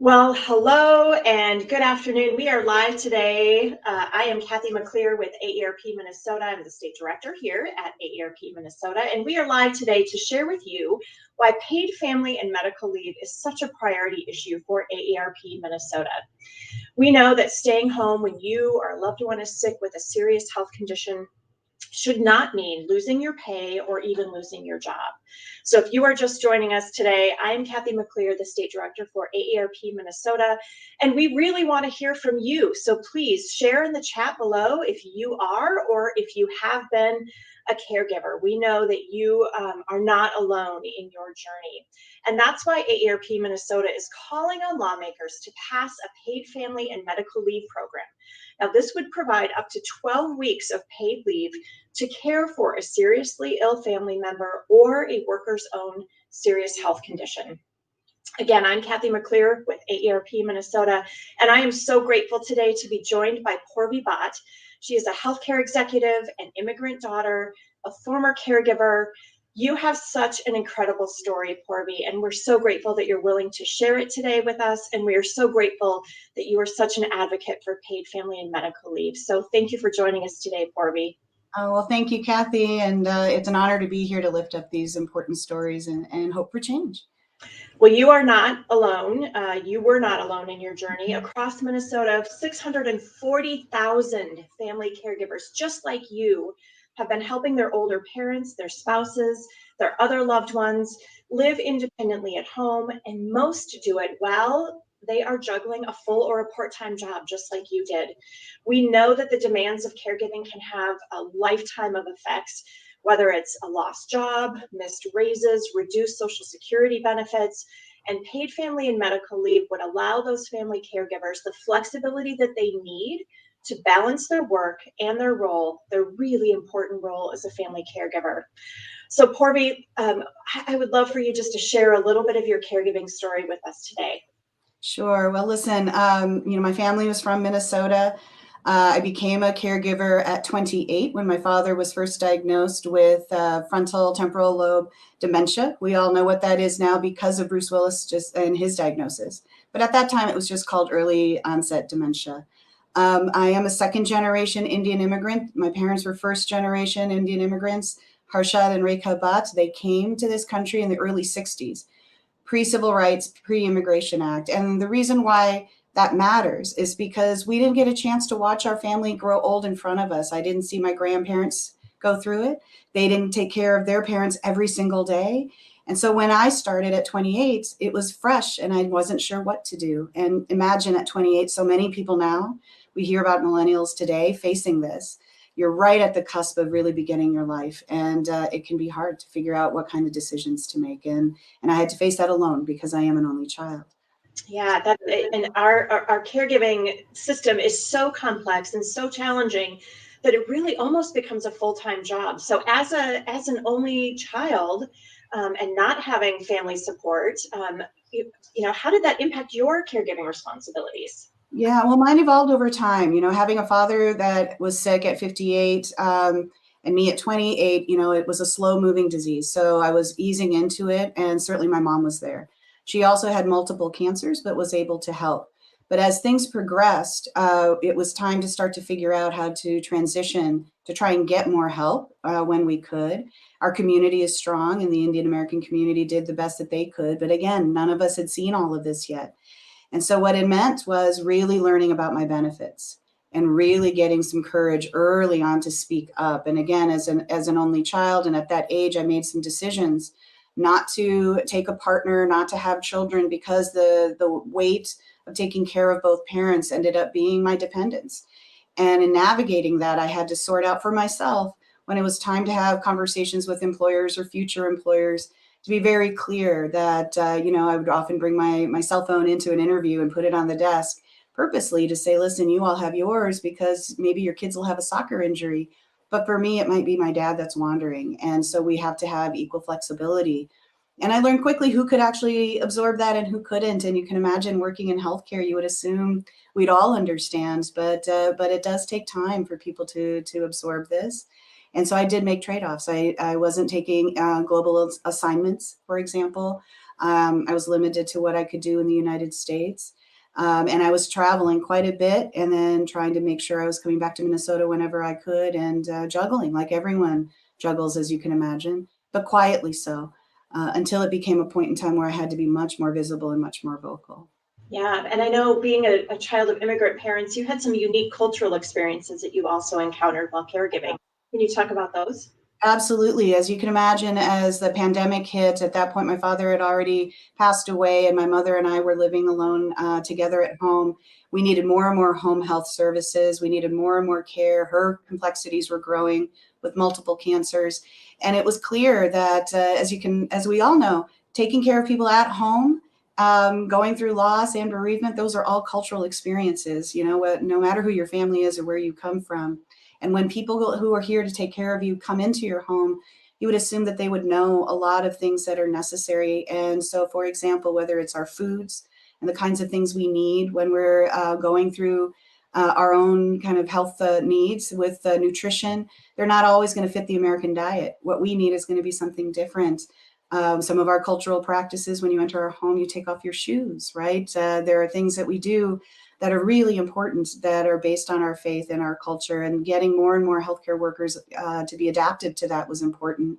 Well, hello and good afternoon. We are live today. I am Cathy McLeer with AARP Minnesota. I'm the state director here at AARP Minnesota, and we are live today to share with you why paid family and medical leave is such a priority issue for AARP Minnesota. We know that staying home when you or a loved one is sick with a serious health condition should not mean losing your pay or even losing your job. So if you are just joining us today, I'm Cathy McLeer, the state director for AARP Minnesota, and we really want to hear from you. So please share in the chat below if you are or if you have been a caregiver. We know that you are not alone in your journey. And that's why AARP Minnesota is calling on lawmakers to pass a paid family and medical leave program. Now, this would provide up to 12 weeks of paid leave to care for a seriously ill family member or a worker's own serious health condition. Again, I'm Cathy McLeer with AARP Minnesota, and I am so grateful today to be joined by Paurvi Bhatt. She is a healthcare executive, an immigrant daughter, a former caregiver. You have such an incredible story, Paurvi, and we're so grateful that you're willing to share it today with us, and we are so grateful that you are such an advocate for paid family and medical leave. So thank you for joining us today, Paurvi. Well, thank you, Cathy, and it's an honor to be here to lift up these important stories and hope for change. Well, you are not alone. You were not alone in your journey. Across Minnesota, 640,000 family caregivers just like you have been helping their older parents, their spouses, their other loved ones live independently at home, and most do it while they are juggling a full or a part-time job, just like you did. We know that the demands of caregiving can have a lifetime of effects, whether it's a lost job, missed raises, reduced Social Security benefits, and paid family and medical leave would allow those family caregivers the flexibility that they need to balance their work and their role, their really important role as a family caregiver. So Paurvi, I would love for you just to share a little bit of your caregiving story with us today. Sure. Well, listen, my family was from Minnesota. I became a caregiver at 28 when my father was first diagnosed with frontal temporal lobe dementia. We all know what that is now because of Bruce Willis and his diagnosis. But at that time, it was just called early onset dementia. I am a second generation Indian immigrant. My parents were first generation Indian immigrants, Harshad and Rekha Bhatt. They came to this country in the early 60s, pre-civil rights, pre-immigration act. And the reason why that matters is because we didn't get a chance to watch our family grow old in front of us. I didn't see my grandparents go through it. They didn't take care of their parents every single day. And so when I started at 28, it was fresh and I wasn't sure what to do. And imagine at 28, so many people now, we hear about millennials today facing this. You're right at the cusp of really beginning your life. And it can be hard to figure out what kind of decisions to make. And I had to face that alone because I am an only child. Yeah, and our caregiving system is so complex and so challenging that it really almost becomes a full-time job. So as an only child and not having family support, how did that impact your caregiving responsibilities? Yeah, well, mine evolved over time. Having a father that was sick at 58 and me at 28, it was a slow moving disease. So I was easing into it, and certainly my mom was there. She also had multiple cancers, but was able to help. But as things progressed, it was time to start to figure out how to transition to try and get more help when we could. Our community is strong, and the Indian American community did the best that they could. But again, none of us had seen all of this yet. And so what it meant was really learning about my benefits and really getting some courage early on to speak up. And again, as an only child, and at that age, I made some decisions not to take a partner, not to have children, because the weight of taking care of both parents ended up being my dependence. And in navigating that, I had to sort out for myself when it was time to have conversations with employers or future employers, to be very clear that, I would often bring my cell phone into an interview and put it on the desk purposely to say, listen, you all have yours because maybe your kids will have a soccer injury. But for me, it might be my dad that's wandering. And so we have to have equal flexibility. And I learned quickly who could actually absorb that and who couldn't. And you can imagine working in healthcare, you would assume we'd all understand, but it does take time for people to absorb this. And so I did make trade-offs. I wasn't taking global assignments, for example. I was limited to what I could do in the United States. And I was traveling quite a bit and then trying to make sure I was coming back to Minnesota whenever I could and juggling like everyone juggles, as you can imagine, but quietly so, until it became a point in time where I had to be much more visible and much more vocal. Yeah, and I know being a child of immigrant parents, you had some unique cultural experiences that you also encountered while caregiving. Can you talk about those? Absolutely. As you can imagine, as the pandemic hit, at that point, my father had already passed away, and my mother and I were living alone together at home. We needed more and more home health services. We needed more and more care. Her complexities were growing with multiple cancers. And it was clear that, as we all know, taking care of people at home, going through loss and bereavement, those are all cultural experiences, no matter who your family is or where you come from. And when people who are here to take care of you come into your home, you would assume that they would know a lot of things that are necessary. And so, for example, whether it's our foods and the kinds of things we need when we're going through our own kind of health needs with nutrition, they're not always going to fit the American diet. What we need is going to be something different. Some of our cultural practices, when you enter our home, you take off your shoes, right? There are things that we do that are really important that are based on our faith and our culture, and getting more and more healthcare workers to be adapted to that was important.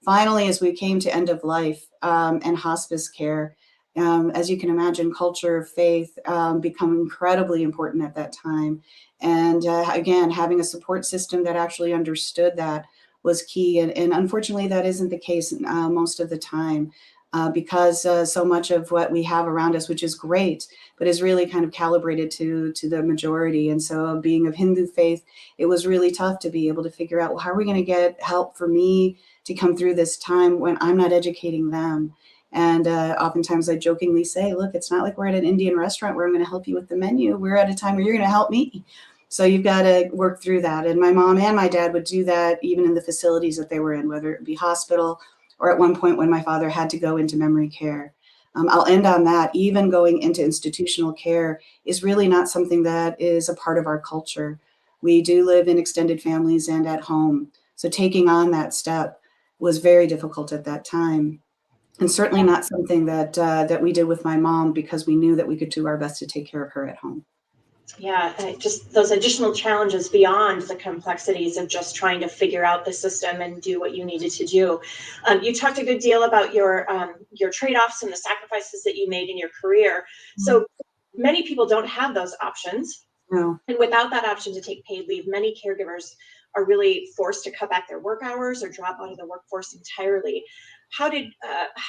Finally, as we came to end of life and hospice care, as you can imagine, culture, faith become incredibly important at that time. And again, having a support system that actually understood that was key. And unfortunately, that isn't the case most of the time. Because so much of what we have around us, which is great, but is really kind of calibrated to the majority. And so being of Hindu faith, it was really tough to be able to figure out, well, how are we going to get help for me to come through this time when I'm not educating them? And oftentimes I jokingly say, look, it's not like we're at an Indian restaurant where I'm going to help you with the menu. We're at a time where you're going to help me. So you've got to work through that. And my mom and my dad would do that even in the facilities that they were in, whether it be hospital or at one point when my father had to go into memory care. I'll end on that. Even going into institutional care is really not something that is a part of our culture. We do live in extended families and at home. So taking on that step was very difficult at that time. And certainly not something that we did with my mom, because we knew that we could do our best to take care of her at home. Yeah, just those additional challenges beyond the complexities of just trying to figure out the system and do what you needed to do. You talked a good deal about your trade-offs and the sacrifices that you made in your career. So many people don't have those options. No. And without that option to take paid leave, many caregivers are really forced to cut back their work hours or drop out of the workforce entirely. How did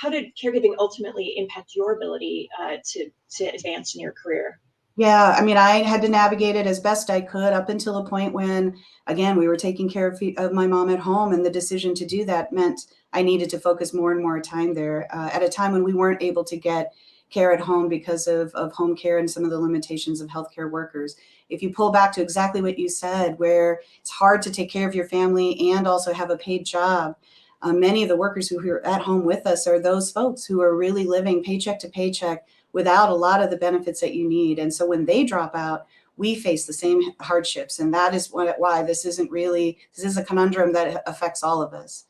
caregiving ultimately impact your ability to advance in your career? Yeah, I mean, I had to navigate it as best I could up until a point when, again, we were taking care of my mom at home, and the decision to do that meant I needed to focus more and more time there at a time when we weren't able to get care at home because of home care and some of the limitations of healthcare workers. If you pull back to exactly what you said, where it's hard to take care of your family and also have a paid job, many of the workers who are at home with us are those folks who are really living paycheck to paycheck without a lot of the benefits that you need. And so when they drop out, we face the same hardships. And that is why this is a conundrum that affects all of us.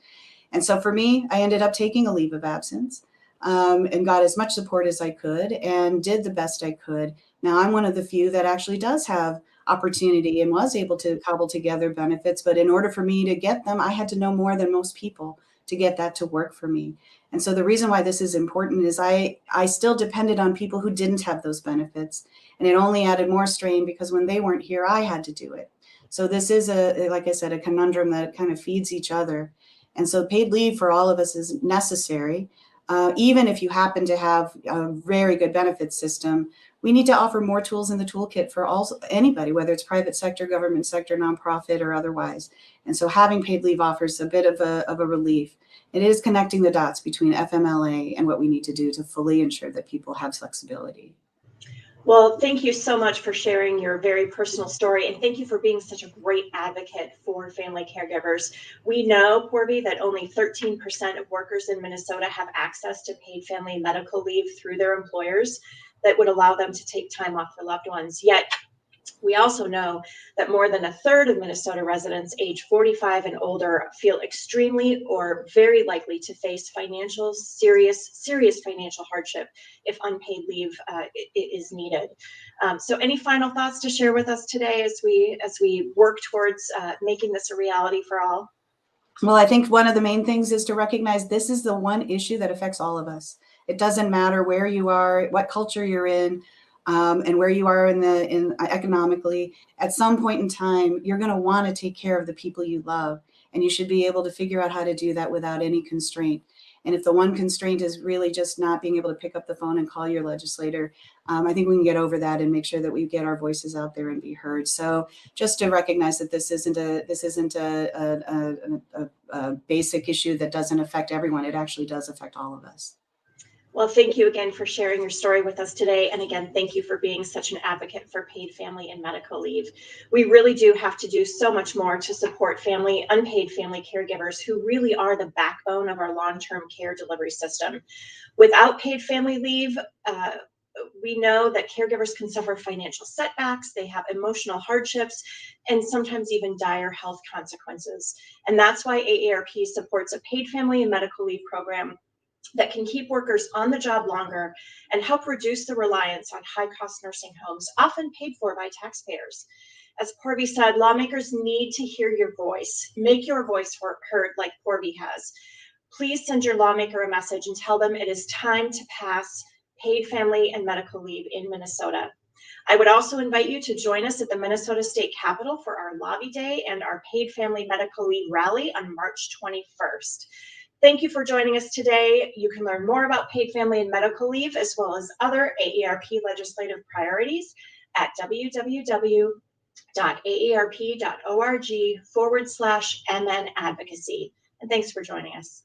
And so for me, I ended up taking a leave of absence and got as much support as I could and did the best I could. Now, I'm one of the few that actually does have opportunity and was able to cobble together benefits. But in order for me to get them, I had to know more than most people to get that to work for me. And so the reason why this is important is I still depended on people who didn't have those benefits. And it only added more strain because when they weren't here, I had to do it. So this is like I said, a conundrum that kind of feeds each other. And so paid leave for all of us is necessary. Even if you happen to have a very good benefits system, we need to offer more tools in the toolkit for anybody, whether it's private sector, government sector, nonprofit, or otherwise. And so having paid leave offers a bit of a relief. It is connecting the dots between FMLA and what we need to do to fully ensure that people have flexibility. Well, thank you so much for sharing your very personal story, and thank you for being such a great advocate for family caregivers. We know, Paurvi, that only 13% of workers in Minnesota have access to paid family medical leave through their employers that would allow them to take time off for loved ones. Yet We also know that more than a third of Minnesota residents age 45 and older feel extremely or very likely to face serious financial hardship if unpaid leave is needed. So any final thoughts to share with us today as we work towards making this a reality for all? Well, I think one of the main things is to recognize this is the one issue that affects all of us. It doesn't matter where you are, what culture you're in, and where you are in economically. At some point in time, you're going to want to take care of the people you love, and you should be able to figure out how to do that without any constraint. And if the one constraint is really just not being able to pick up the phone and call your legislator, I think we can get over that and make sure that we get our voices out there and be heard. So just to recognize that this isn't a basic issue that doesn't affect everyone. It actually does affect all of us. Well, thank you again for sharing your story with us today. And again, thank you for being such an advocate for paid family and medical leave. We really do have to do so much more to support unpaid family caregivers who really are the backbone of our long-term care delivery system. Without paid family leave, we know that caregivers can suffer financial setbacks, they have emotional hardships, and sometimes even dire health consequences. And that's why AARP supports a paid family and medical leave program that can keep workers on the job longer and help reduce the reliance on high-cost nursing homes, often paid for by taxpayers. As Paurvi said, lawmakers need to hear your voice. Make your voice heard like Paurvi has. Please send your lawmaker a message and tell them it is time to pass paid family and medical leave in Minnesota. I would also invite you to join us at the Minnesota State Capitol for our Lobby Day and our paid family medical leave rally on March 21st. Thank you for joining us today. You can learn more about paid family and medical leave as well as other AARP legislative priorities at www.aarp.org/MN advocacy. And thanks for joining us.